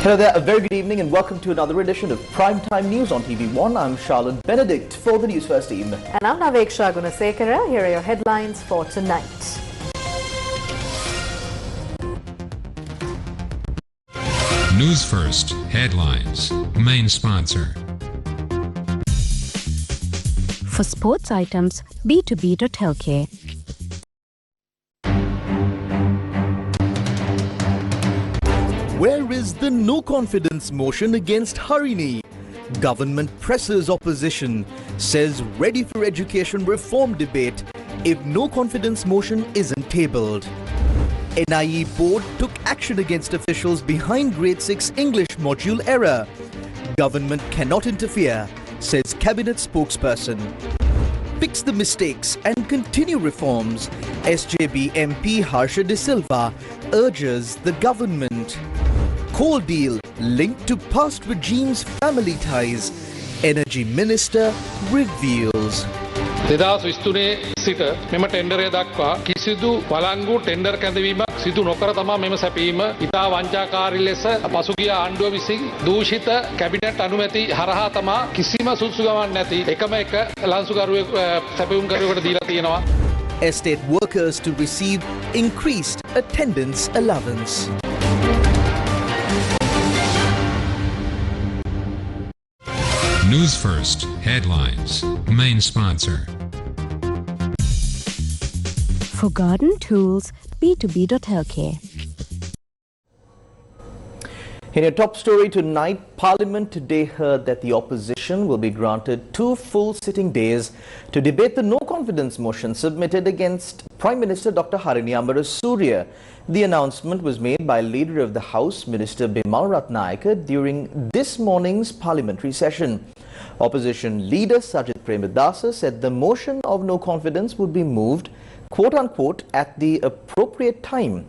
Hello there, a very good evening and welcome to another edition of Primetime News on TV1. I'm Charlotte Benedict for the Newsfirst team. And I'm Naveksha Gunasekara. Here are your headlines for tonight. Newsfirst headlines. Main sponsor. For sports items, b2b.lk. Where is the no confidence motion against Harini? Government presses opposition, says ready for education reform debate if no confidence motion isn't tabled. NIE board took action against officials behind grade 6 English module error. Government cannot interfere, says cabinet spokesperson. Fix the mistakes and continue reforms, SJB MP Harsha De Silva urges the government. Coal deal linked to past regime's family ties, Energy Minister reveals. 2023 සිට මෙම ටෙන්ඩරය දක්වා කිසිදු වළංගු tender කැඳවීමක් සිදු නොකර තමා මෙම සැපීම ඉතා වංචාකාරී ලෙස පසුගිය ආණ්ඩුව විසින් දූෂිත කැබිනට් අනුමැති හරහා තමා කිසිම සුදුසුකමක් නැති එකම එක ලන්සුකරුවෙක් සැපයුම්කරුවෙකුට දීලා තියෙනවා. Estate workers to receive increased attendance allowance. Newsfirst headlines. Main sponsor. For garden tools, b2b.lk. In a top story tonight, Parliament today heard that the opposition will be granted 2 full sitting days to debate the no-confidence motion submitted against Prime Minister Dr. Harini Amarasuriya. The announcement was made by Leader of the House, Minister Bimal Ratnayake, during this morning's parliamentary session. Opposition Leader Sajid Premadasa said the motion of no confidence would be moved, quote-unquote, at the appropriate time.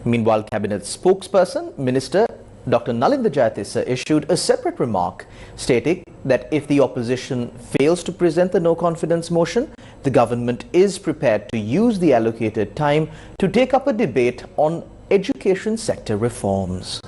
Meanwhile, Cabinet spokesperson, Minister Dr. Nalinda Jayatissa issued a separate remark stating that if the opposition fails to present the no-confidence motion, the government is prepared to use the allocated time to take up a debate on education sector reforms.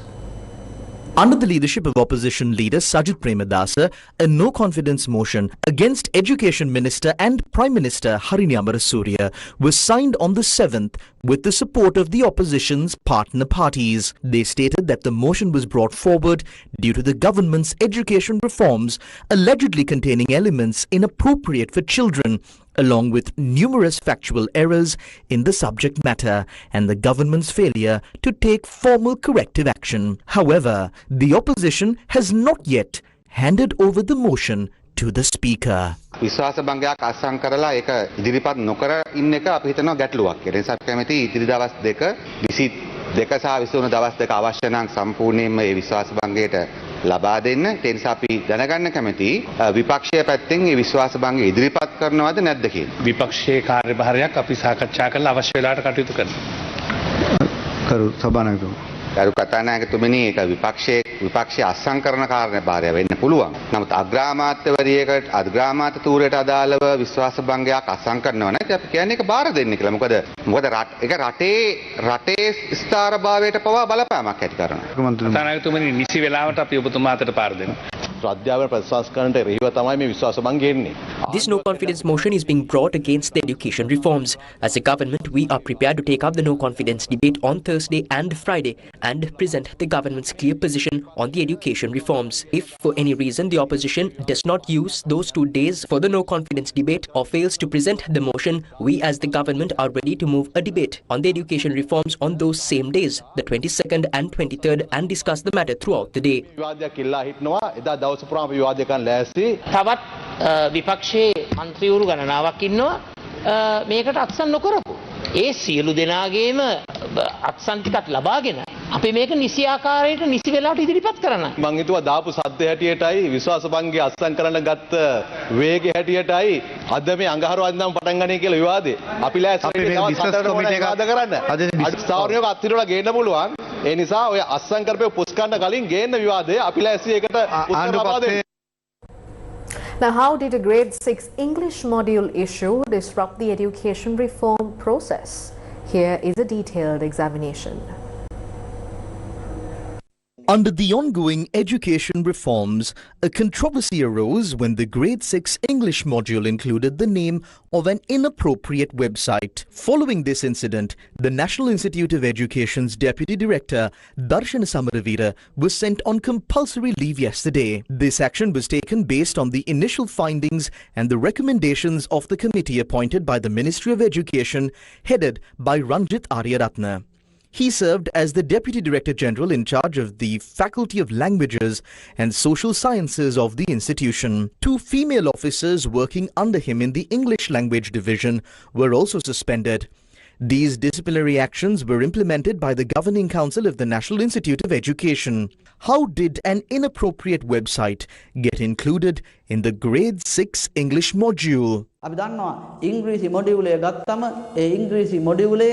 Under the leadership of opposition leader Sajid Premadasa, a no-confidence motion against Education Minister and Prime Minister Harini Amarasuriya was signed on the 7th with the support of the opposition's partner parties. They stated that the motion was brought forward due to the government's education reforms allegedly containing elements inappropriate for children, along with numerous factual errors in the subject matter and the government's failure to take formal corrective action. However, the opposition has not yet handed over the motion to the Speaker. විශ්වාස භංගයක් අත්සන් කරලා ඒක ඉදිරිපත් නොකර ඉන්න එක අපි හිතනවා ගැටලුවක් කියලා. ඒ නිසා කැමති ඉදිරි දවස් දෙක 22 සහ 23 දවස් දෙක අවශ්‍ය නම් සම්පූර්ණයෙන්ම මේ විශ්වාස භංගයට ලබා දෙන්න. ඒ නිසා අපි දැනගන්න කැමති විපක්ෂයේ පැත්තෙන් මේ විශ්වාස භංගය ඉදිරිපත් කරනවද නැද්ද කියලා. විපක්ෂයේ කාර්යභාරයක් අපි සාකච්ඡා කරලා අවශ්‍ය වෙලාවට කටයුතු කරනවා. කරු සභානායකතුමා ගරු කතානායකතුමනි ඒක විපක්ෂයේ අත්සන් කරන කාර්යභාරය වෙන්න පුළුවන්. නමුත් අග්‍රාමාත්‍යවරියකට අග්‍රාමාත්‍ය තූරයට අදාළව විශ්වාස භංගයක් අත්සන් කරනවා නැත්නම් අපි කියන්නේ ඒක බාර දෙන්න කියලා. මොකද ඒක රටේ ස්ථාරභාවයට පවා බලපෑමක් ඇති කරනවා. කතානායකතුමනි නිසි වෙලාවට අපි ඔබතුමා අතට පාර දෙනවා. This no-confidence motion is being brought against the education reforms. As a government, we are prepared to take up the no-confidence debate on Thursday and Friday and present the government's clear position on the education reforms. If for any reason the opposition does not use those 2 days for the no-confidence debate or fails to present the motion, we as the government are ready to move a debate on the education reforms on those same days, the 22nd and 23rd, and discuss the matter throughout the day. තවත් විපක්ෂයේ මන්ත්‍රීවරු ගණනාවක් ඉන්නවා මේකට අත්සන් නොකරපු. ඒ සියලු දෙනාගේම අත්සන් ටිකක් ලබාගෙන අපි මේක නිසි ආකාරයට නිසි වෙලාවට ඉදිරිපත් කරන්න. මං හිතුවා දාපු සද්ද හැටියටයි විශ්වාස භංගය අත්සන් කරන්න ගත්ත වේගය හැටියටයි අද මේ අඟහරුවාද නම් පටන් ගන්නේ කියලා විවාදේ. අපි ලෑස්ති කරන්න. අද ස්ථාවරණයක අත්තිරවල ගේන්න පුළුවන්. ඒ නිසා ඔය අත්සන් කරපේ පුස්කන්න කලින් ගේන්න විවාදේ අපි ලෑස්ති ඒකට උත්තර ලබා දෙන්න. Now, how did a grade 6 English module issue disrupt the education reform process? Here is a detailed examination. Under the ongoing education reforms, a controversy arose when the grade 6 English module included the name of an inappropriate website. Following this incident, the National Institute of Education's Deputy Director, Darshan Samaravira, was sent on compulsory leave yesterday. This action was taken based on the initial findings and the recommendations of the committee appointed by the Ministry of Education, headed by Ranjit Aryaratna. He served as the Deputy Director General in charge of the Faculty of Languages and Social Sciences of the institution. 2 female officers working under him in the English Language Division were also suspended. These disciplinary actions were implemented by the Governing Council of the National Institute of Education. How did an inappropriate website get included in the grade 6 English module? අපි දන්නවා ඉංග්‍රීසි මොඩියුලේ ගත්තම ඒ ඉංග්‍රීසි මොඩියුලේ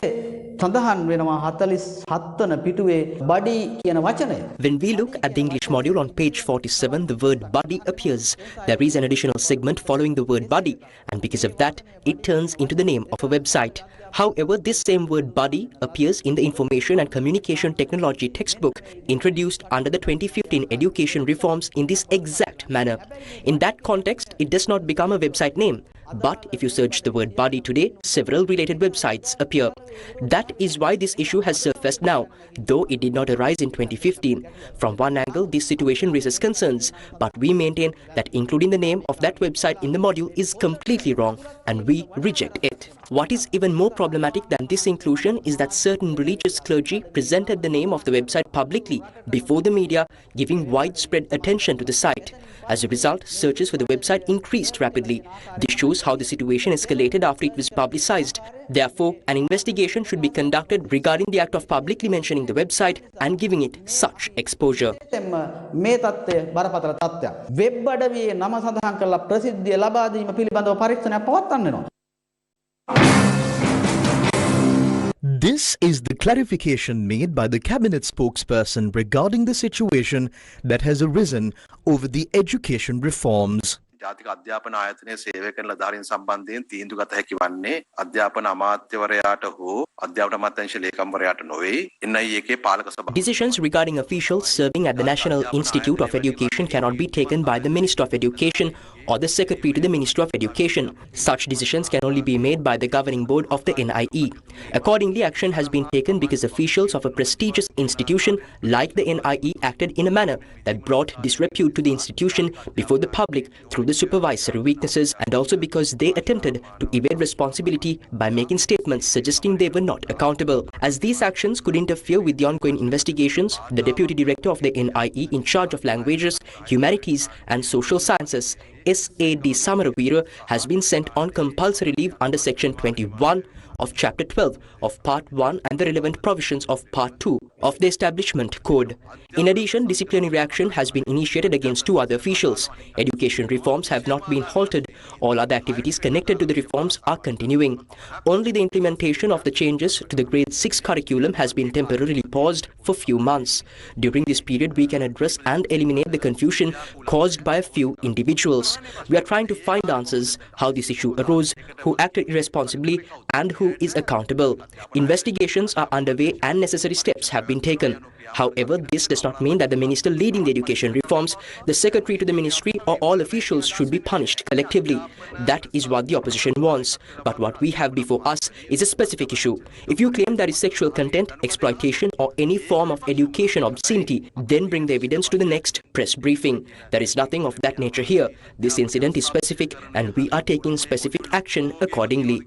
සඳහන් වෙනවා 47 වන පිටුවේ body කියන වචනය. When we look at the English module on page 47, the word body appears. There is an additional segment following the word body, and because of that, it turns into the name of a website. However, this same word body appears in the Information and Communication Technology textbook introduced under the 2015 education reforms in this exact manner. In that context, it does not become a website name. But if you search the word body today, several related websites appear. That is why this issue has surfaced now, though it did not arise in 2015. From one angle, this situation raises concerns, but we maintain that including the name of that website in the module is completely wrong, and we reject it. What is even more problematic than this inclusion is that certain religious clergy presented the name of the website publicly before the media, giving widespread attention to the site. As a result, searches for the website increased rapidly. This shows how the situation escalated after it was publicized. Therefore, an investigation should be conducted regarding the act of publicly mentioning the website and giving it such exposure. මේ තත්ත්වය බරපතල තත්ත්වයක්. Web අඩවියේ නම සඳහන් කරලා ප්‍රසිද්ධිය ලබා දීම පිළිබඳව පරීක්ෂණයක් පවත්වන්න වෙනවා. This is the clarification made by the cabinet spokesperson regarding the situation that has arisen over the education reforms. ජාතික අධ්‍යාපන ආයතනයේ සේවය කරන ලධාරීන් සම්බන්ධයෙන් තීන්දුව ගත හැකි වන්නේ අධ්‍යාපන අමාත්‍යවරයාට හෝ අධ්‍යාපන අමාත්‍යාංශ ලේකම්වරයාට නොවේ. NIE එකේ පාලක සභාව. Decisions regarding officials serving at the National Institute of Education cannot be taken by the Minister of Education or the Secretary to the Ministry of Education. Such decisions can only be made by the governing board of the NIE. Accordingly, action has been taken because officials of a prestigious institution like the NIE acted in a manner that brought disrepute to the institution before the public through the supervisory weaknesses, and also because they attempted to evade responsibility by making statements suggesting they were not accountable. As these actions could interfere with the ongoing investigations, the Deputy Director of the NIE in charge of Languages, Humanities and Social Sciences, S.A.D. Samaravira, has been sent on compulsory leave under Section 21 of Chapter 12 of Part 1 and the relevant provisions of Part 2 of the Establishment Code. In addition, disciplinary action has been initiated against 2 other officials. Education reforms have not been halted. All other activities connected to the reforms are continuing. Only the implementation of the changes to the grade 6 curriculum has been temporarily paused for few months. During this period, we can address and eliminate the confusion caused by a few individuals. We are trying to find answers how this issue arose, who acted irresponsibly, and who is accountable. Investigations are underway and necessary steps have been taken. However, this does not mean that the minister leading the education reforms, the secretary to the ministry, or all officials should be punished collectively. That is what the opposition wants. But what we have before us is a specific issue. If you claim there is sexual content, exploitation, or any form of education obscenity, then bring the evidence to the next press briefing. There is nothing of that nature here. This incident is specific and we are taking specific action accordingly.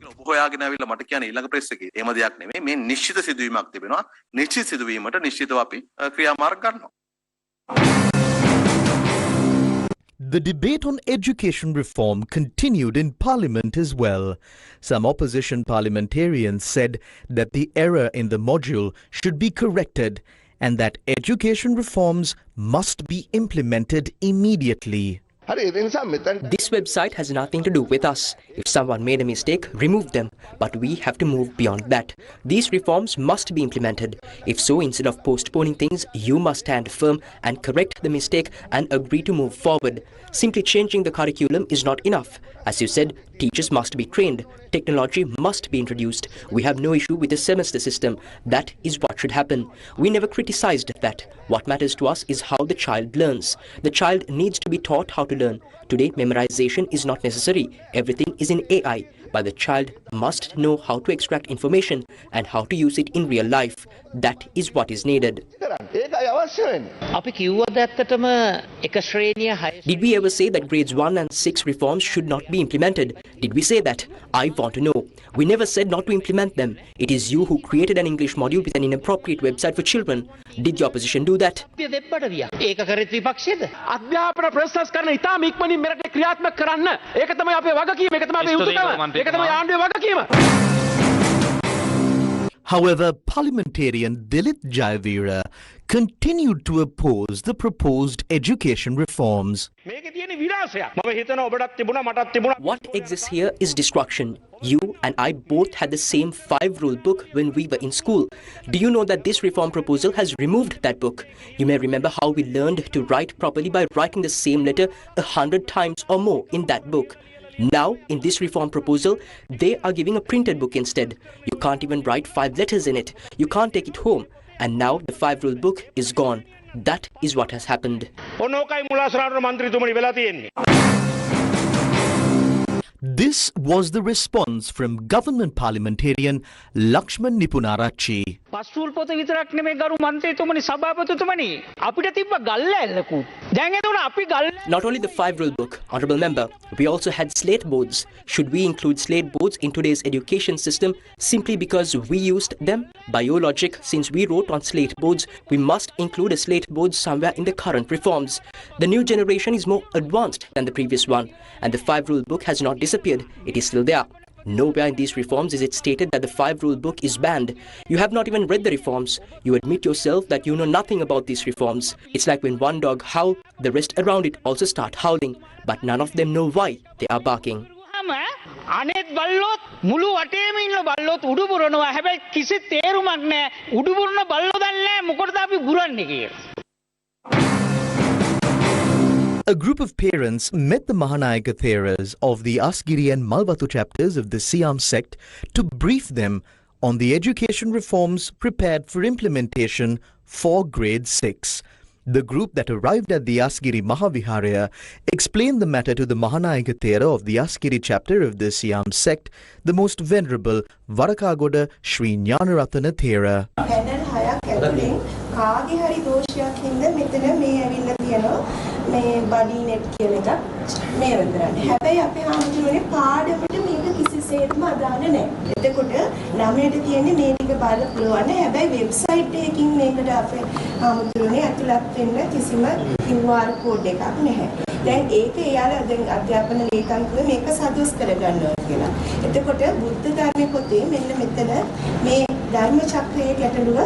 The debate on education reform continued in Parliament as well. Some opposition parliamentarians said that the error in the module should be corrected and that education reforms must be implemented immediately. This website has nothing to do with us. If someone made a mistake, remove them. But we have to move beyond that. These reforms must be implemented. If so, instead of postponing things, you must stand firm and correct the mistake and agree to move forward. Simply changing the curriculum is not enough. As you said, teachers must be trained. Technology must be introduced. We have no issue with the semester system. That is what should happen. We never criticized that. What matters to us is how the child learns. The child needs to be taught how to learn. Today, memorization is not necessary. Everything is in AI. But the child must know how to extract information and how to use it in real life. That is what is needed. Did we ever say that grades 1 and 6 reforms should not be implemented? Did we say that? I want to know. We never said not to implement them. It is you who created an English module with an inappropriate website for children. Did the opposition do that? However, parliamentarian Dilip Jayavira continued to oppose the proposed education reforms. What exists here is destruction. You and I both had the same 5-rule book when we were in school. Do you know that this reform proposal has removed that book? You may remember how we learned to write properly by writing the same letter 100 times or more in that book. Now, in this reform proposal, they are giving a printed book instead. You can't even write 5 letters in it. You can't take it home. And now the 5-rule book is gone. That is what has happened. This was the response from government parliamentarian Lakshman Nipunarachi. Not only the 5-rule book, Honourable Member, we also had slate boards. Should we include slate boards in today's education system simply because we used them? By your logic, since we wrote on slate boards, we must include a slate board somewhere in the current reforms. The new generation is more advanced than the previous one, and the 5-rule book has not disappeared. It is still there. Nowhere in these reforms is it stated that the 5-rule book is banned. You have not even read the reforms. You admit yourself that you know nothing about these reforms. It's like when one dog howls, the rest around it also start howling. But none of them know why they are barking. A group of parents met the Mahanayaka Theras of the Asgiri and Malwatu chapters of the Siam sect to brief them on the education reforms prepared for implementation for grade 6. The group that arrived at the Asgiri Mahaviharaya explained the matter to the Mahanayaka Thera of the Asgiri chapter of the Siam sect, the most venerable Varakagoda Sri Jnanaratana Thera. කාගේ හරි දෝෂයක් හින්දා මෙතන මේ ඇවිල්ලා තියෙනවා මේ body net කියලා එකක් මේ වෙතරන්නේ. හැබැයි අපේ හාමුදුරුවනේ පාඩමට මේක කිසිසේත්ම අදාළ නැහැ. එතකොට ළමයට තියෙන්නේ මේ ටික බලන්න පුළුවන්. හැබැයි වෙබ්සයිට් එකකින් මේකට අපේ හාමුදුරුවනේ ඇතුළත් වෙන්න කිසිම QR code එකක් නැහැ. දැන් ඒක එයාලා දැන් අධ්‍යාපන ලේකම්තුල මේක සදොස් කරගන්නවා කියලා. එතකොට බුද්ධ ධර්මයේ පොතේ මෙන්න මෙතන මේ ධර්ම චක්‍රයේ ගැටලුව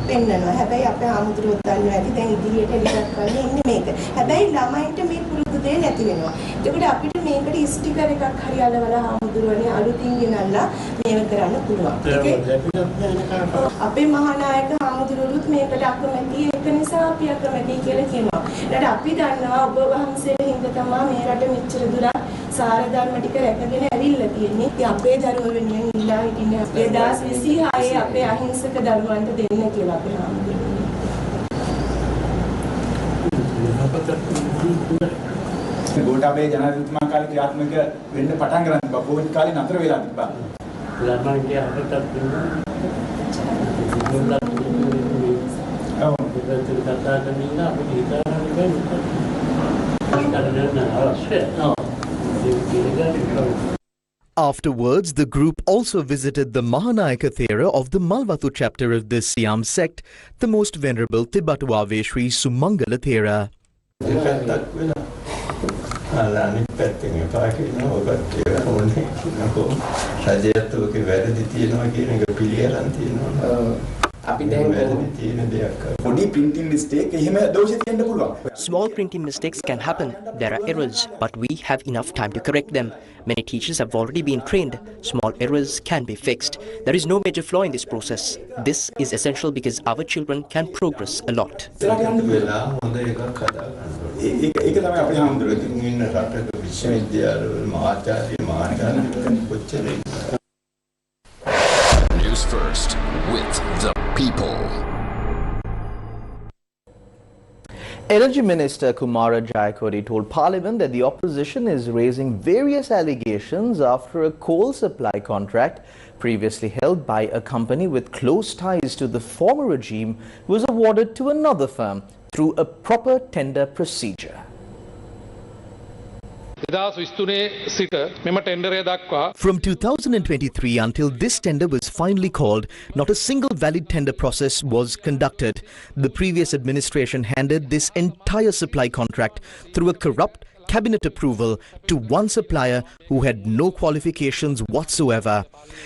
පෙන්නනවා. හැබැයි අපේ ආමුදුරුවෝ දන්නවා ඇති දැන් ඉදිරියට එළියක් කරන්නේ ඉන්නේ මේක. හැබැයි ළමයින්ට මේ පුරුදු දෙය නැති වෙනවා. ඒකට අපිට මේකට ස්ටිකර් එකක් හරි අලවලා ආමුදුරුවනේ අලුතින් ගෙනල්ලා මේව කරන්න පුළුවන්. අපේ මහානායක ආමුදුරුවෝත් මේකට අකමැති ඒක නිසා අපි අකමැති කියලා කියනවා. ඊට අපි දන්නවා ඔබ වහන්සේට හින්දා තමයි මේ රට මෙච්චර දුරක් සාර ධර්ම ටික රැකගෙන ඇවිල්ලා තියෙන්නේ. ඉතින් අපේ දරුවෝ වෙනුවෙන් ඉල්ලා හිටින්නේ 2026 අපේ අහිංසක දරුවන්ට දෙන්න කියලා අපේ ආමුදුරුවෝ. ගෝඨාභය ජනාධිපතිතුමා කාලේ ක්‍රියාත්මක වෙන්න පටන් ගන්න තිබ්බා. කොවිඩ් කාලේ නතර වෙලා තිබ්බා. ළමයින්ගේ අපටත් Afterwards, the group also visited the Mahanayaka Thera of the Malwatu chapter of the Siam sect, the most venerable Tibetuave Sri Sumangala Thera. Small printing mistakes can happen. There are errors, but we have enough time to correct them. Many teachers have already been trained. Small errors can be fixed. There is no major flaw in this process. This is essential because our children can progress a lot. Newsfirst with the people. Energy Minister Kumara Jayakodi told Parliament that the opposition is raising various allegations after a coal supply contract previously held by a company with close ties to the former regime was awarded to another firm through a proper tender procedure. From 2023 until this tender was finally called, not a single valid tender process was conducted. The previous administration handed this entire supply contract through a corrupt cabinet approval to one supplier who had no qualifications whatsoever.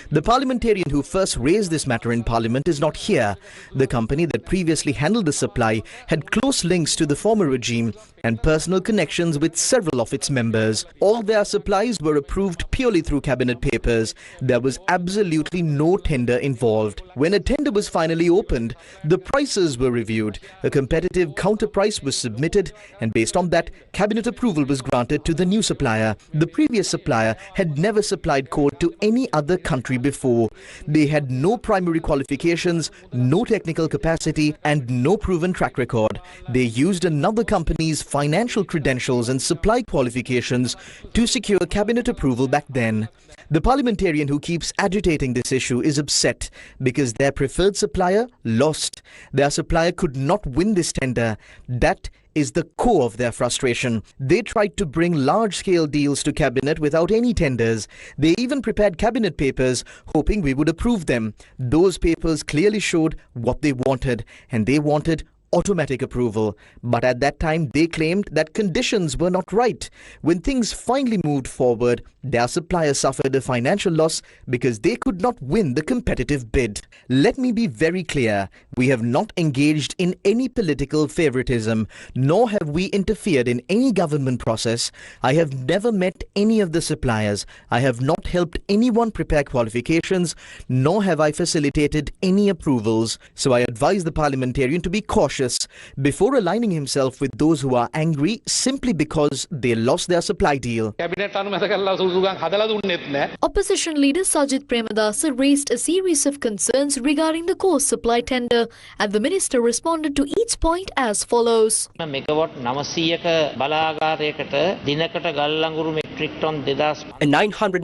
The parliamentarian who first raised this matter in Parliament is not here. The company that previously handled the supply had close links to the former regime and personal connections with several of its members. All their supplies were approved purely through cabinet papers. There was absolutely no tender involved. When a tender was finally opened, the prices were reviewed. A competitive counter price was submitted, and based on that, cabinet approval was granted to the new supplier. The previous supplier had never supplied coal to any other country before. They had no primary qualifications, no technical capacity, and no proven track record. They used another company's financial credentials and supply qualifications to secure cabinet approval back then. The parliamentarian who keeps agitating this issue is upset because their preferred supplier lost. Their supplier could not win this tender. That is the core of their frustration. They tried to bring large-scale deals to cabinet without any tenders. They even prepared cabinet papers hoping we would approve them. Those papers clearly showed what they wanted, and they wanted automatic approval. But at that time, they claimed that conditions were not right. When things finally moved forward, their supplier suffered a financial loss because they could not win the competitive bid. Let me be very clear. We have not engaged in any political favoritism, nor have we interfered in any government process. I have never met any of the suppliers. I have not helped anyone prepare qualifications, nor have I facilitated any approvals. So I advise the parliamentarian to be cautious before aligning himself with those who are angry simply because they lost their supply deal. Opposition leader Sajid Premadasa raised a series of concerns regarding the coal supply tender, and the minister responded to each point as follows. A 900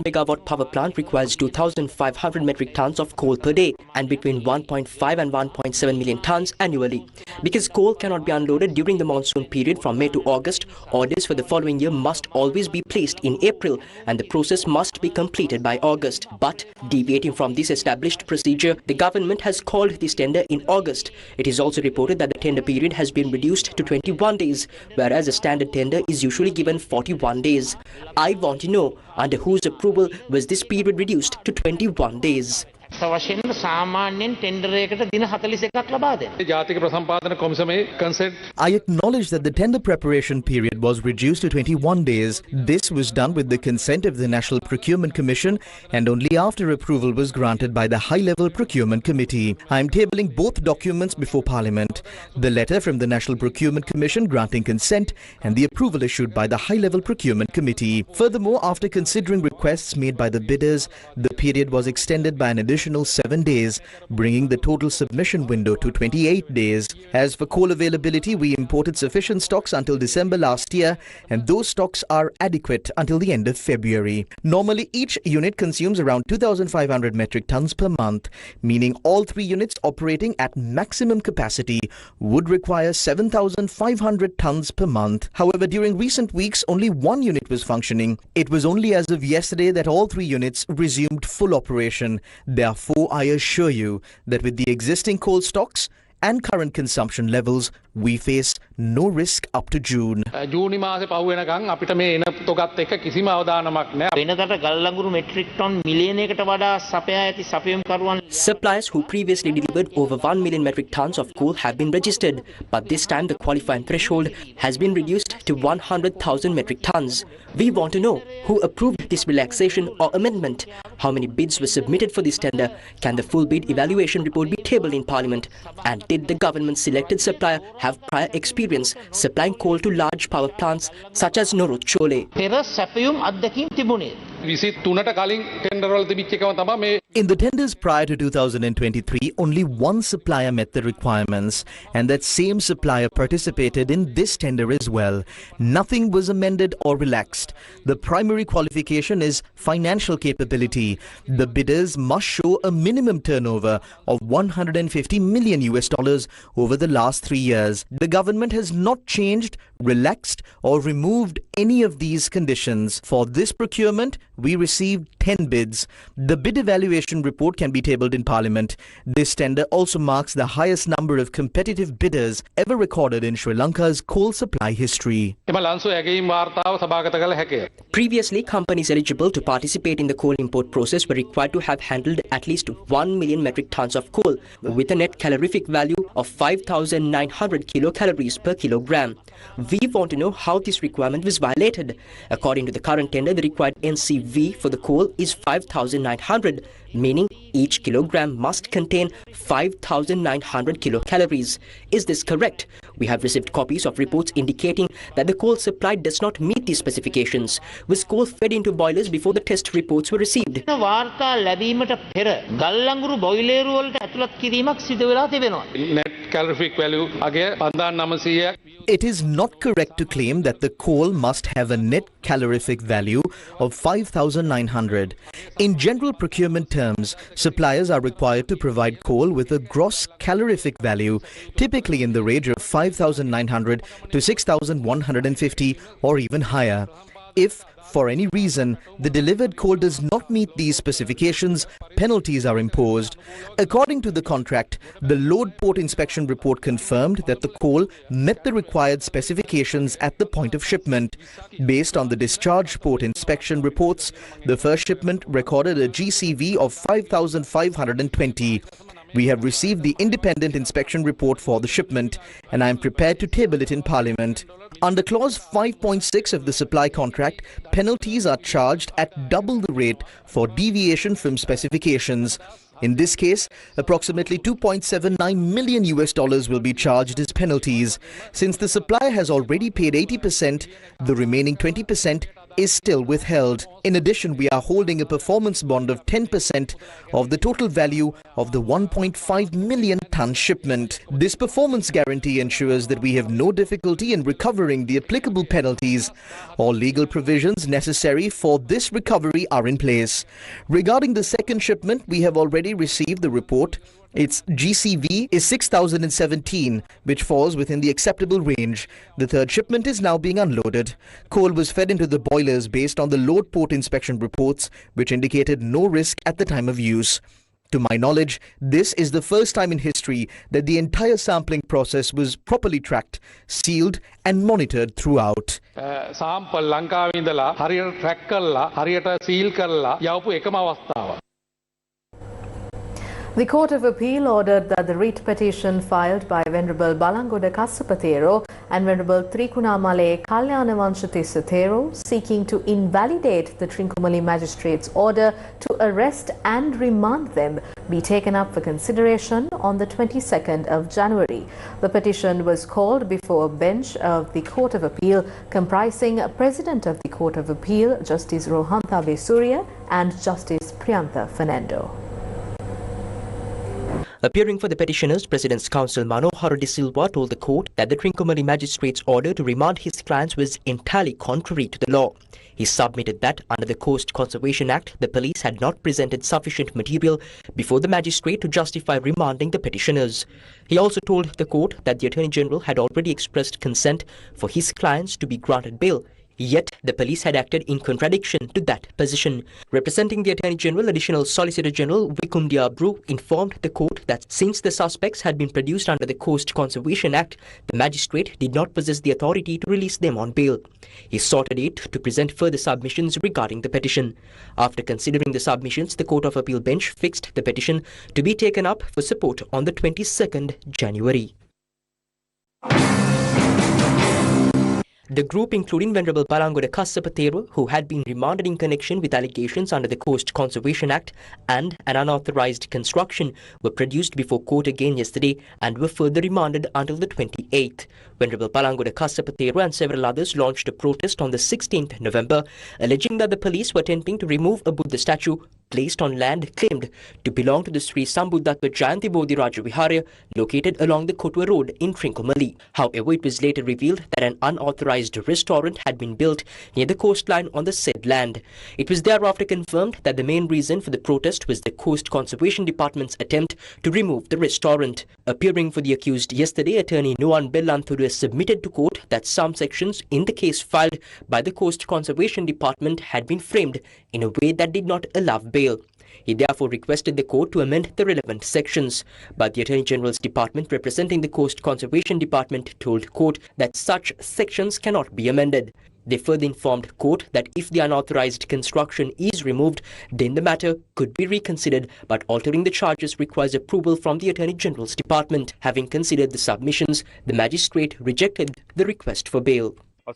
megawatt power plant requires 2,500 metric tons of coal per day and between 1.5 and 1.7 million tons annually. Because coal cannot be unloaded during the monsoon period from May to August, orders for the following year must always be placed in April and the process must be completed by August. But deviating from this established procedure, the government has called this tender in August. It is also reported that the tender period has been reduced to 21 days, whereas a standard tender is usually given 41 days. I want to know, under whose approval was this period reduced to 21 days? I acknowledge that the tender preparation period was reduced to 21 days. This was done with the consent of the National Procurement Commission and only after approval was granted by the High-Level Procurement Committee. I am tabling both documents before Parliament. The letter from the National Procurement Commission granting consent and the approval issued by the High-Level Procurement Committee. Furthermore, after considering requests made by the bidders, the period was extended by an additional 7 days, bringing the total submission window to 28 days. As for coal availability, we imported sufficient stocks until December last year, and those stocks are adequate until the end of February. Normally, each unit consumes around 2,500 metric tons per month, meaning all 3 units operating at maximum capacity would require 7,500 tons per month. However, during recent weeks, only 1 unit was functioning. It was only as of yesterday that all 3 units resumed full operation. Therefore, I assure you that with the existing coal stocks and current consumption levels, we face no risk up to June. ජූනි මාසේ පහු වෙනකන් අපිට මේ එන තොගත් එක්ක කිසිම අවදානමක් නැහැ. වෙනදට ගල් ලඟුරු මෙට්‍රික් ටන් මිලියනයකට වඩා සපයා ඇති සපයුම්කරුවන්. Suppliers who previously delivered over 1 million metric tons of coal have been registered, but this time the qualifying threshold has been reduced to 100,000 metric tons. We want to know who approved this relaxation or amendment. How many bids were submitted for this tender? Can the full bid evaluation report be tabled in Parliament? And did the government selected supplier have prior experience supplying coal to large power plants such as Norut Chole? පෙර සැපයුම් අත්දැකීම් තිබුණේ. 23ට කලින් tender වල තිබිච්ච එකම තමයි මේ. In the tenders prior to 2023, only one supplier met the requirements, and that same supplier participated in this tender as well. Nothing was amended or relaxed. The primary qualification is financial capability. The bidders must show a minimum turnover of $150 million over the last 3 years. The government has not changed, relaxed, or removed any of these conditions. For this procurement, we received 10 bids. The bid evaluation report can be tabled in Parliament. This tender also marks the highest number of competitive bidders ever recorded in Sri Lanka's coal supply history. Previously, companies eligible to participate in the coal import process were required to have handled at least 1 million metric tons of coal with a net calorific value of 5,900 kilocalories per kilogram. We want to know how this requirement was violated. According to the current tender, the required NCV for the coal is 5,900, meaning each kilogram must contain 5,900 kilocalories. Is this correct? We have received copies of reports indicating that the coal supply does not meet these specifications. Was coal fed into boilers before the test reports were received? වාර්තා ලැබීමට පෙර ගල් ලඟුරු boiler වලට ඇතුළත් කිරීමක් සිදු වෙලා තිබෙනවා. net calorific value අගය 5900ක්. It is not correct to claim that the coal must have a net calorific value of 5,900. In general procurement terms, suppliers are required to provide coal with a gross calorific value, typically in the range of 5,900 to 6,150 or even higher. If, for any reason, the delivered coal does not meet these specifications, penalties are imposed. According to the contract, the load port inspection report confirmed that the coal met the required specifications at the point of shipment. Based on the discharge port inspection reports, the first shipment recorded a GCV of 5,520. We have received the independent inspection report for the shipment, and I am prepared to table it in Parliament. Under clause 5.6 of the supply contract, penalties are charged at double the rate for deviation from specifications. In this case, approximately $2.79 million will be charged as penalties. Since the supplier has already paid 80%, the remaining 20% is still withheld. In addition, we are holding a performance bond of 10% of the total value of the 1.5 million ton shipment. This performance guarantee ensures that we have no difficulty in recovering the applicable penalties. All legal provisions necessary for this recovery are in place. Regarding the second shipment, we have already received the report. Its GCV is 6,017, which falls within the acceptable range. The third shipment is now being unloaded. Coal was fed into the boilers based on the load port inspection reports, which indicated no risk at the time of use. To my knowledge, this is the first time in history that the entire sampling process was properly tracked, sealed and monitored throughout. sample ලංකාවේ ඉඳලා හරියට track කරලා හරියට seal කරලා යවපු එකම අවස්ථාව. The Court of Appeal ordered that the writ petition filed by Venerable Balangoda Kassapathero and Venerable Trikunamale Kalyanavanshati Thero seeking to invalidate the Trincomalee Magistrate's order to arrest and remand them be taken up for consideration on the 22nd of January. The petition was called before a bench of the Court of Appeal comprising President of the Court of Appeal, Justice Rohantha Besurya and Justice Priyantha Fernando. Appearing for the petitioners, President's counsel Manohara De Silva told the court that the Trincomalee Magistrate's order to remand his clients was entirely contrary to the law. He submitted that under the Coast Conservation Act, the police had not presented sufficient material before the magistrate to justify remanding the petitioners. He also told the court that the Attorney General had already expressed consent for his clients to be granted bail Yet, the police had acted in contradiction to that position. Representing the Attorney General, Additional Solicitor General Vikumdia Bru informed the court that since the suspects had been produced under the Coast Conservation Act, the magistrate did not possess the authority to release them on bail. He sought a date to present further submissions regarding the petition. After considering the submissions, the Court of Appeal bench fixed the petition to be taken up for support on the 22nd January. The group, including Venerable Balangoda Kassapathero, who had been remanded in connection with allegations under the Coast Conservation Act and an unauthorized construction, were produced before court again yesterday and were further remanded until the 28th. Venerable Balangoda Kassapathero and several others launched a protest on the 16th November, alleging that the police were attempting to remove a Buddha statue placed on land claimed to belong to the Sri Sambuddhatva Jayanti Bodhi Raja Vihara located along the Kotwa Road in Trincomalee. However, it was later revealed that an unauthorized restaurant had been built near the coastline on the said land. It was thereafter confirmed that the main reason for the protest was the Coast Conservation Department's attempt to remove the restaurant. Appearing for the accused yesterday, attorney Nuan Bellanthuru submitted to court that some sections in the case filed by the Coast Conservation Department had been framed in a way that did not allow bail. He therefore requested the court to amend the relevant sections. But the Attorney General's Department representing the Coast Conservation Department told court that such sections cannot be amended. They further informed court that if the unauthorized construction is removed, then the matter could be reconsidered, but altering the charges requires approval from the Attorney General's Department. Having considered the submissions, the magistrate rejected the request for bail. On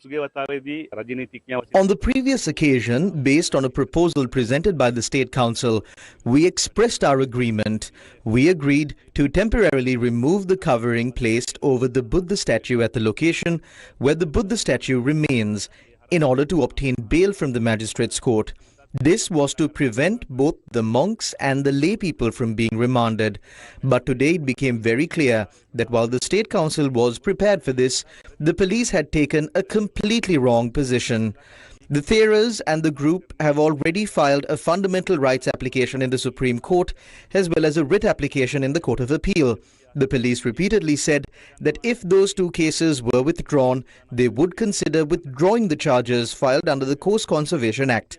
the previous occasion, based on a proposal presented by the State Council, we expressed our agreement. We agreed to temporarily remove the covering placed over the Buddha statue at the location where the Buddha statue remains in order to obtain bail from the magistrate's court. This was to prevent both the monks and the lay people from being remanded. But today it became very clear that while the State Council was prepared for this, the police had taken a completely wrong position. The Theras and the group have already filed a fundamental rights application in the Supreme Court as well as a writ application in the Court of Appeal. The police repeatedly said that if those two cases were withdrawn, they would consider withdrawing the charges filed under the Coast Conservation Act.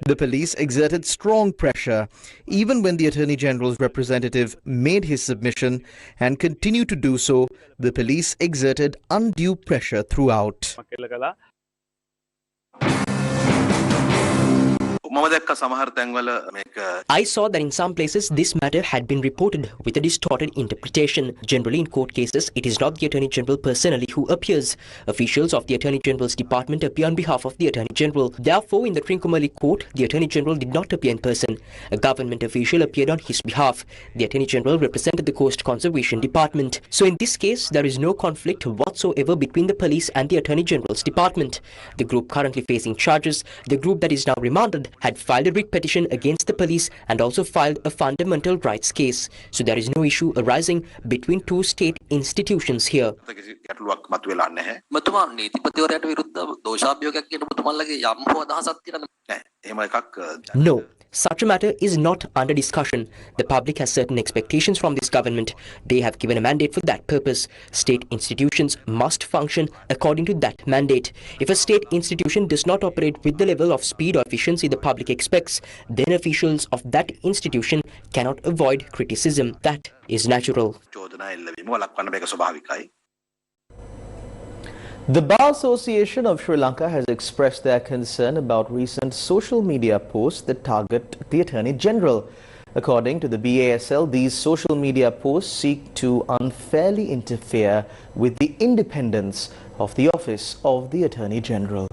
The police exerted strong pressure, even when the Attorney General's representative made his submission and continued to do so. The police exerted undue pressure throughout. I saw that in some places this matter had been reported with a distorted interpretation. Generally in court cases, it is not the Attorney General personally who appears. Officials of the Attorney General's Department appear on behalf of the Attorney General. Therefore, in the Trincomalee court, the Attorney General did not appear in person. A government official appeared on his behalf. The Attorney General represented the Coast Conservation Department. So in this case, there is no conflict whatsoever between the police and the Attorney General's Department. The group currently facing charges, the group that is now remanded, had filed a writ petition against the police and also filed a fundamental rights case. So there is no issue arising between two state institutions here. No. Such a matter is not under discussion. The public has certain expectations from this government. They have given a mandate for that purpose. State institutions must function according to that mandate. If a state institution does not operate with the level of speed or efficiency the public expects, then officials of that institution cannot avoid criticism. That is natural. The Bar Association of Sri Lanka has expressed their concern about recent social media posts that target the Attorney General. According to the BASL, these social media posts seek to unfairly interfere with the independence of the Office of the Attorney General.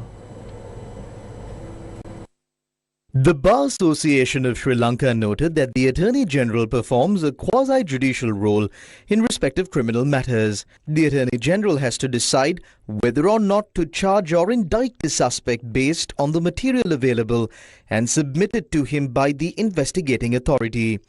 The Bar Association of Sri Lanka noted that the Attorney General performs a quasi-judicial role in respect of criminal matters. The Attorney General has to decide whether or not to charge or indict the suspect based on the material available and submitted to him by the investigating authority.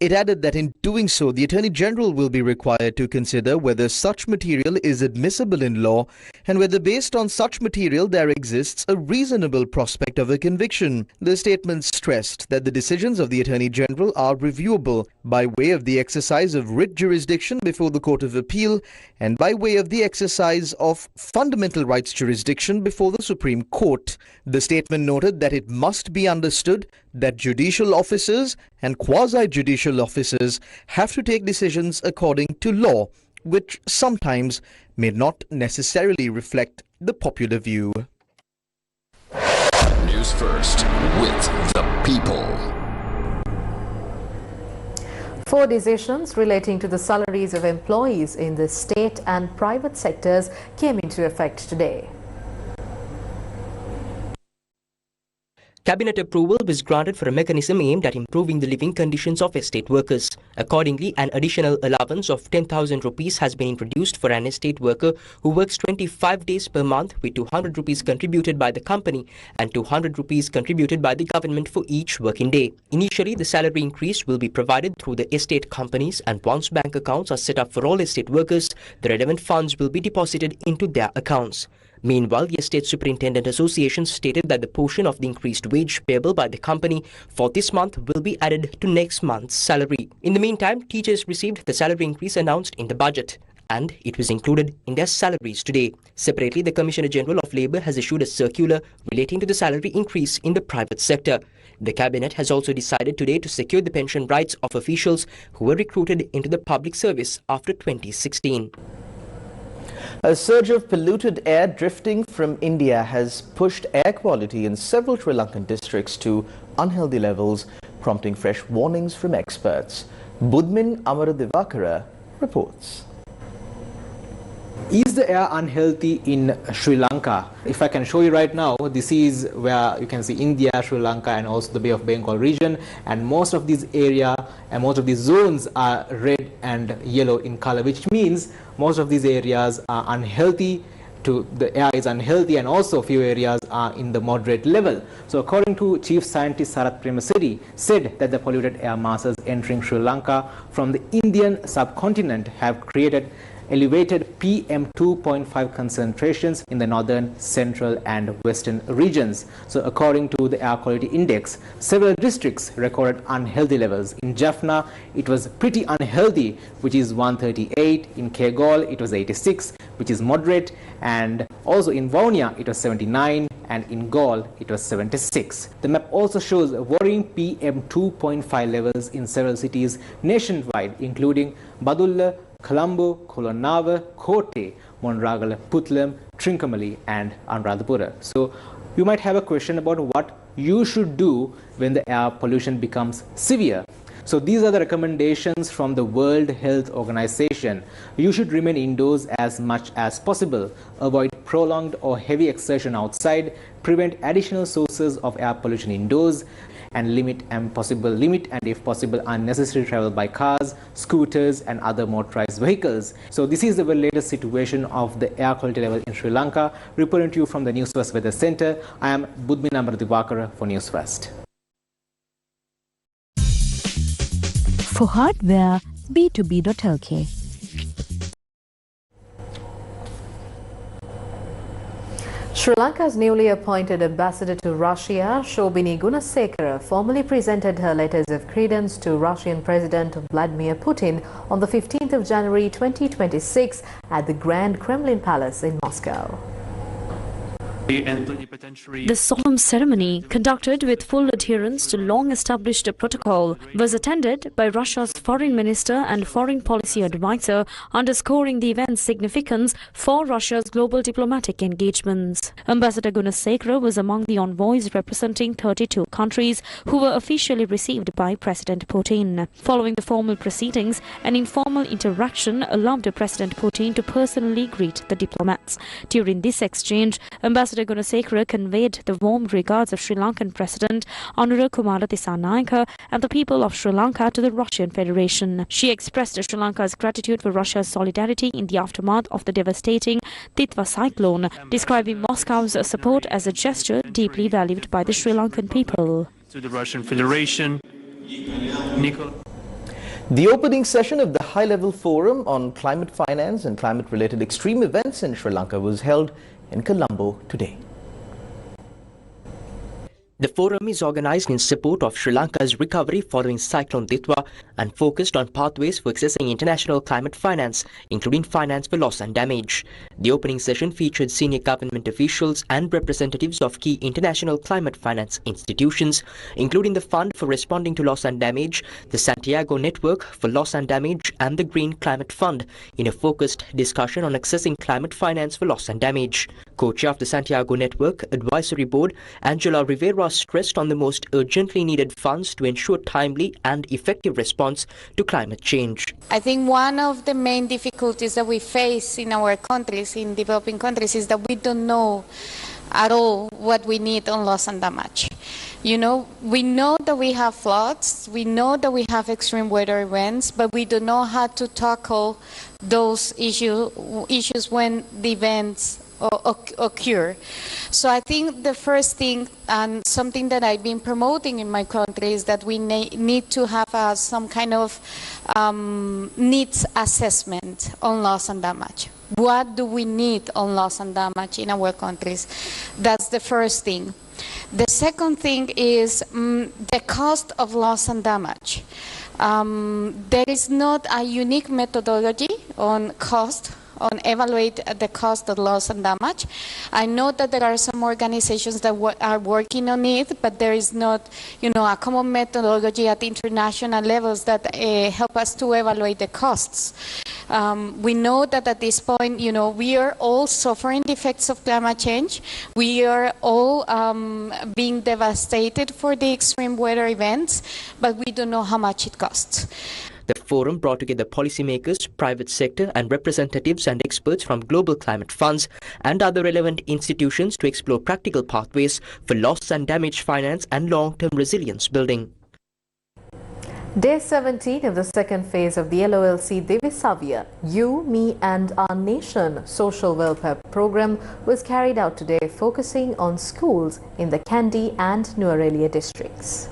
It added that in doing so, the Attorney General will be required to consider whether such material is admissible in law and whether based on such material there exists a reasonable prospect of a conviction. The statement stressed that the decisions of the Attorney General are reviewable by way of the exercise of writ jurisdiction before the Court of Appeal and by way of the exercise of fundamental rights jurisdiction before the Supreme Court. The statement noted that it must be understood that judicial officers and quasi-judicial officers have to take decisions according to law, which sometimes may not necessarily reflect the popular view. News First with the people. 4 decisions relating to the salaries of employees in the state and private sectors came into effect today. Cabinet approval was granted for a mechanism aimed at improving the living conditions of estate workers. Accordingly, an additional allowance of 10,000 rupees has been introduced for an estate worker who works 25 days per month, with 200 rupees contributed by the company and 200 rupees contributed by the government for each working day. Initially, the salary increase will be provided through the estate companies, and once bank accounts are set up for all estate workers, the relevant funds will be deposited into their accounts. Meanwhile, the Estate Superintendent Association stated that the portion of the increased wage payable by the company for this month will be added to next month's salary. In the meantime, teachers received the salary increase announced in the budget, and it was included in their salaries today. Separately, the Commissioner General of Labour has issued a circular relating to the salary increase in the private sector. The Cabinet has also decided today to secure the pension rights of officials who were recruited into the public service after 2016. A surge of polluted air drifting from India has pushed air quality in several Sri Lankan districts to unhealthy levels, prompting fresh warnings from experts. Budmin Amaradivakara reports. Is the air unhealthy in Sri Lanka? If I can show you right now, this is where you can see India, Sri Lanka and also the Bay of Bengal region, and most of these area and most of these zones are red and yellow in color, which means most of these areas are unhealthy. The air is unhealthy, and also a few areas are in the moderate level. So according to Chief Scientist Sarath Premasiri, said that the polluted air masses entering Sri Lanka from the Indian subcontinent have created elevated PM2.5 concentrations in the northern, central and western regions. So according to the air quality index, several districts recorded unhealthy levels. In Jaffna, it was pretty unhealthy, which is 138. In Kegol, it was 86, which is moderate. And also in Vaunia, it was 79. And in Gaul, it was 76. The map also shows worrying PM2.5 levels in several cities nationwide, including Badulla, Colombo, Kolonava, Kotte, Monragala, Putlam, Trincomalee and Anuradhapura. So you might have a question about what you should do when the air pollution becomes severe. So these are the recommendations from the World Health Organization. You should remain indoors as much as possible, avoid prolonged or heavy exertion outside, prevent additional sources of air pollution indoors, and limit and if possible unnecessary travel by cars, scooters and other motorized vehicles. So this is the latest situation of the air quality level in Sri Lanka. Reporting to you from the Newsfirst Weather Center, I am Budmin Amaradivakara for Newsfirst. For hardware, b2b.lk. Sri Lanka's newly appointed ambassador to Russia, Shobhini Gunasekara, formally presented her letters of credence to Russian President Vladimir Putin on the 15th of January 2026 at the Grand Kremlin Palace in Moscow. The solemn ceremony, conducted with full adherence to long-established protocol, was attended by Russia's foreign minister and foreign policy advisor, underscoring the event's significance for Russia's global diplomatic engagements. Ambassador Gunasekara was among the envoys representing 32 countries who were officially received by President Putin. Following the formal proceedings, an informal interaction allowed President Putin to personally greet the diplomats. During this exchange, Ambassador Gunasekara conveyed the warm regards of Sri Lankan President Anura Kumara Dissanayake and the people of Sri Lanka to the Russian Federation. She expressed Sri Lanka's gratitude for Russia's solidarity in the aftermath of the devastating Titva cyclone, describing Moscow's support as a gesture deeply valued by the Sri Lankan people. To the Russian Federation, The opening session of the high-level forum on climate finance and climate-related extreme events in Sri Lanka was held in Colombo today. The forum is organised in support of Sri Lanka's recovery following Cyclone Ditwa and focused on pathways for accessing international climate finance, including finance for loss and damage. The opening session featured senior government officials and representatives of key international climate finance institutions, including the Fund for Responding to Loss and Damage, the Santiago Network for Loss and Damage, and the Green Climate Fund, in a focused discussion on accessing climate finance for loss and damage. Co-chair of the Santiago Network Advisory Board, Angela Rivera, stressed on the most urgently needed funds to ensure timely and effective response to climate change. I think one of the main difficulties that we face in our countries, in developing countries, is that we don't know at all what we need on loss and damage. You know, we know that we have floods, we know that we have extreme weather events, but we don't know how to tackle those issues when the events occur. So I think the first thing, and something that I've been promoting in my country, is that we need to have some kind of needs assessment on loss and damage. What do we need on loss and damage in our countries? That's the first thing. The second thing is the cost of loss and damage. There is not a unique methodology on cost, on evaluate the cost of loss and damage. I know that there are some organizations that are working on it, but there is not, you know, a common methodology at international levels that help us to evaluate the costs. We know that at this point, you know, we are all suffering the effects of climate change. We are all being devastated for the extreme weather events, but we don't know how much it costs. The forum brought together policymakers, private sector and representatives and experts from global climate funds and other relevant institutions to explore practical pathways for loss and damage finance and long-term resilience building. Day 17 of the second phase of the LOLC Divisavia, You, Me and Our Nation social welfare program was carried out today, focusing on schools in the Kandy and Nuwara districts.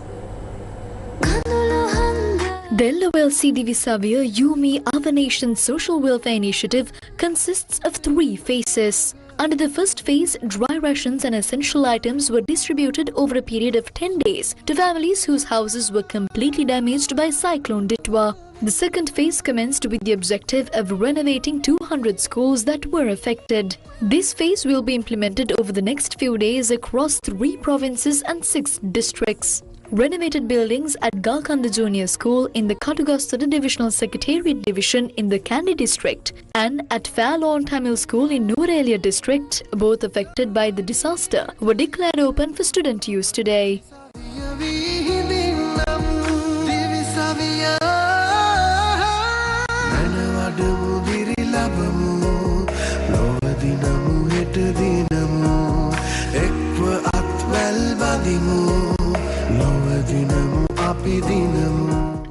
The LOLC Divisavia You, Me, Our Nation social welfare initiative consists of 3 phases. Under the first phase, dry rations and essential items were distributed over a period of 10 days to families whose houses were completely damaged by Cyclone Ditwa. The second phase commenced with the objective of renovating 200 schools that were affected. This phase will be implemented over the next few days across 3 provinces and 6 districts. Renovated buildings at Galkanda Junior School in the Katugasthuda Divisional Secretariat Division in the Kandy district and at Fairlawn Tamil School in Nuwara district, both affected by the disaster, were declared open for student use today.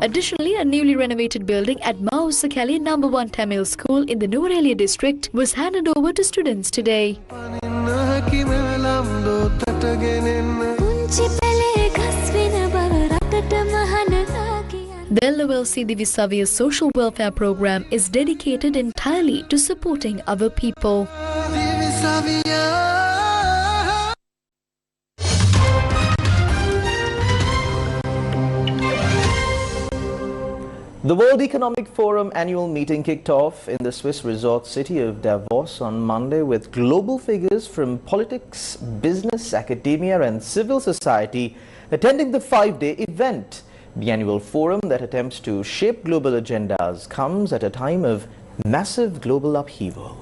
Additionally, a newly renovated building at Mausakali No. 1 Tamil School in the Nuwara district was handed over to students today. The LOLC Divisavia social welfare program is dedicated entirely to supporting our people. The World Economic Forum annual meeting kicked off in the Swiss resort city of Davos on Monday with global figures from politics, business, academia and civil society attending the 5-day event. The annual forum that attempts to shape global agendas comes at a time of massive global upheaval.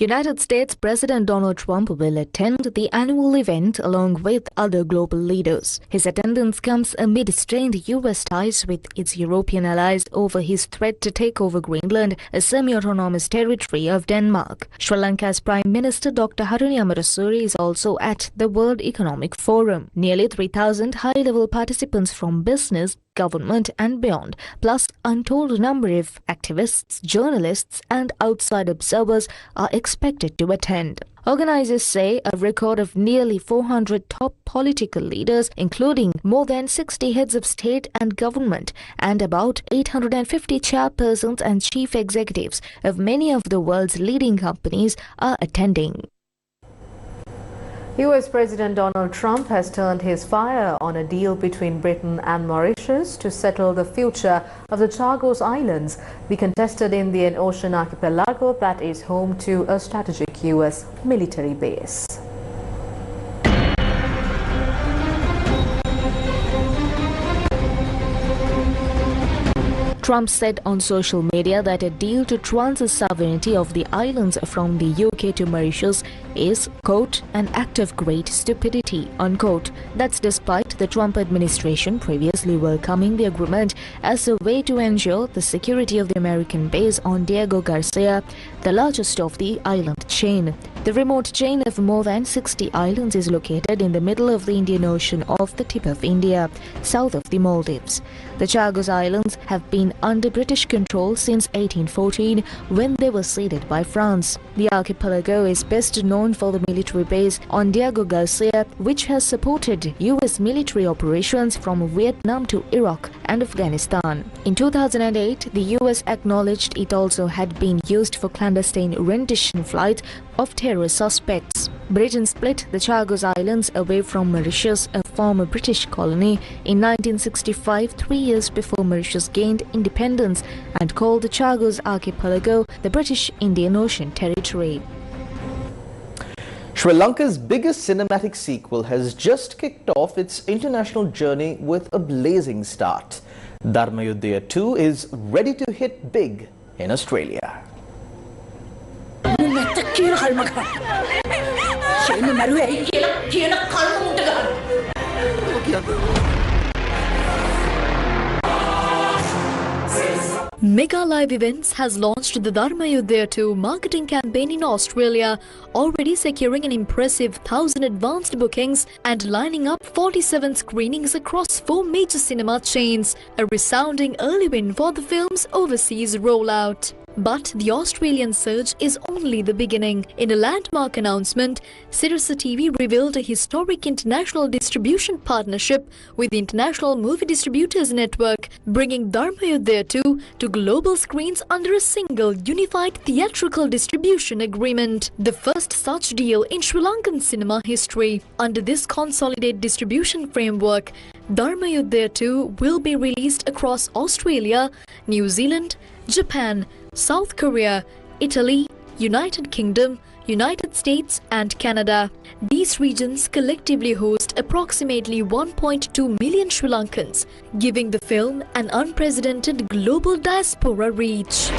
United States President Donald Trump will attend the annual event along with other global leaders. His attendance comes amid strained U.S. ties with its European allies over his threat to take over Greenland, a semi-autonomous territory of Denmark. Sri Lanka's Prime Minister Dr. Haruni Amarasuri is also at the World Economic Forum. Nearly 3,000 high-level participants from business, government and beyond, plus untold number of activists, journalists and outside observers are expected to attend. Organizers say a record of nearly 400 top political leaders, including more than 60 heads of state and government, and about 850 chairpersons and chief executives of many of the world's leading companies are attending. US President Donald Trump has turned his fire on a deal between Britain and Mauritius to settle the future of the Chagos Islands, the contested Indian Ocean archipelago that is home to a strategic US military base. Trump said on social media that a deal to transfer sovereignty of the islands from the UK to Mauritius is, quote, an act of great stupidity, unquote. That's despite the Trump administration previously welcoming the agreement as a way to ensure the security of the American base on Diego Garcia, the largest of the island chain. The remote chain of more than 60 islands is located in the middle of the Indian Ocean off the tip of India, south of the Maldives. The Chagos Islands have been under British control since 1814 when they were ceded by France. The archipelago is best known for the military base on Diego Garcia, which has supported US military operations from Vietnam to Iraq and Afghanistan. In 2008, the US acknowledged it also had been used for clandestine rendition flights of terror suspects. Britain split the Chagos Islands away from Mauritius, a former British colony, in 1965, 3 years before Mauritius gained independence, and called the Chagos Archipelago the British Indian Ocean Territory. Sri Lanka's biggest cinematic sequel has just kicked off its international journey with a blazing start. Dharmayuddha 2 is ready to hit big in Australia. Mega Live Events has launched the Dharmayuddha 2 marketing campaign in Australia, already securing an impressive 1,000 advanced bookings and lining up 47 screenings across 4 major cinema chains, a resounding early win for the film's overseas rollout. But the Australian surge is only the beginning. In a landmark announcement, Sirasa TV revealed a historic international distribution partnership with the International Movie Distributors Network, bringing Dharmayuddha 2 to global screens under a single unified theatrical distribution agreement, the first such deal in Sri Lankan cinema history. Under this consolidated distribution framework, Dharmayuddha 2 will be released across Australia, New Zealand, Japan, South Korea, Italy, United Kingdom, United States and Canada. These regions collectively host approximately 1.2 million Sri Lankans, giving the film an unprecedented global diaspora reach.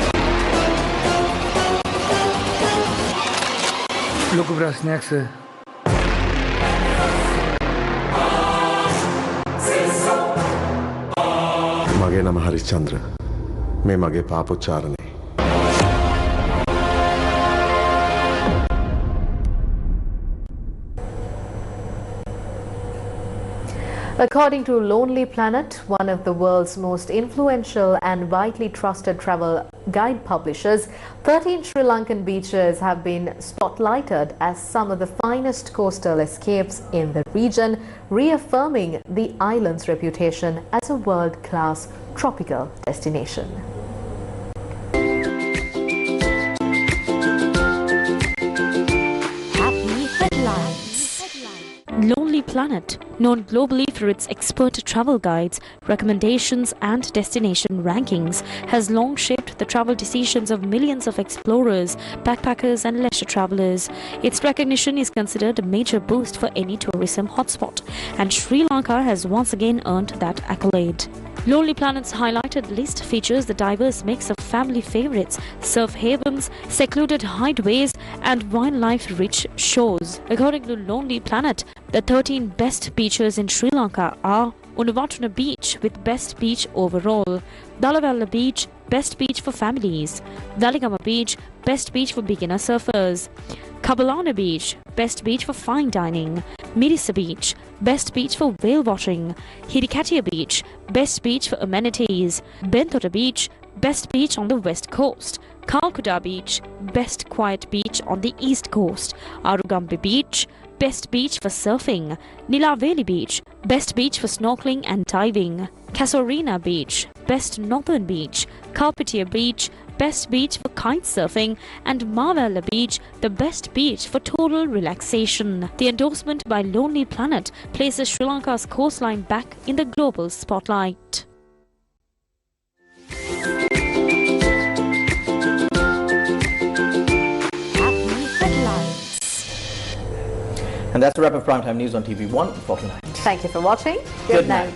ලොකු ප්‍රශ්නයක් sir. මගේ නම හරිචන්ද්‍ර. මේ මගේ පාපොච්චාරණය. According to Lonely Planet, one of the world's most influential and widely trusted travel guide publishers, 13 Sri Lankan beaches have been spotlighted as some of the finest coastal escapes in the region, reaffirming the island's reputation as a world-class tropical destination. Happy headlines. Lonely Planet, known globally for its expert travel guides, recommendations and destination rankings, has long shaped the travel decisions of millions of explorers, backpackers and leisure travelers. Its recognition is considered a major boost for any tourism hotspot, and Sri Lanka has once again earned that accolade. Lonely Planet's highlighted list features the diverse mix of family favorites, surf havens, secluded hideaways and wildlife-rich shores. According to Lonely Planet, the 13 best beaches in Sri Lanka are Unawatuna Beach with best beach overall, Dalawalla Beach, best beach for families, Daligama Beach, best beach for beginner surfers, Kabalana Beach, best beach for fine dining. Mirisa Beach, best beach for whale watching. Hirikatia Beach, best beach for amenities. Bentota Beach, best beach on the west coast. Calcutta Beach, best quiet beach on the east coast. Arugambi Beach, best beach for surfing. Nilaveli Beach, best beach for snorkeling and diving. Casuarina Beach, best northern beach. Carpetia Beach, best beach for kite surfing, and Marvella Beach, the best beach for total relaxation. The endorsement by Lonely Planet places Sri Lanka's coastline back in the global spotlight. And that's the wrap of Primetime News on TV1 for tonight. Thank you for watching. Good night.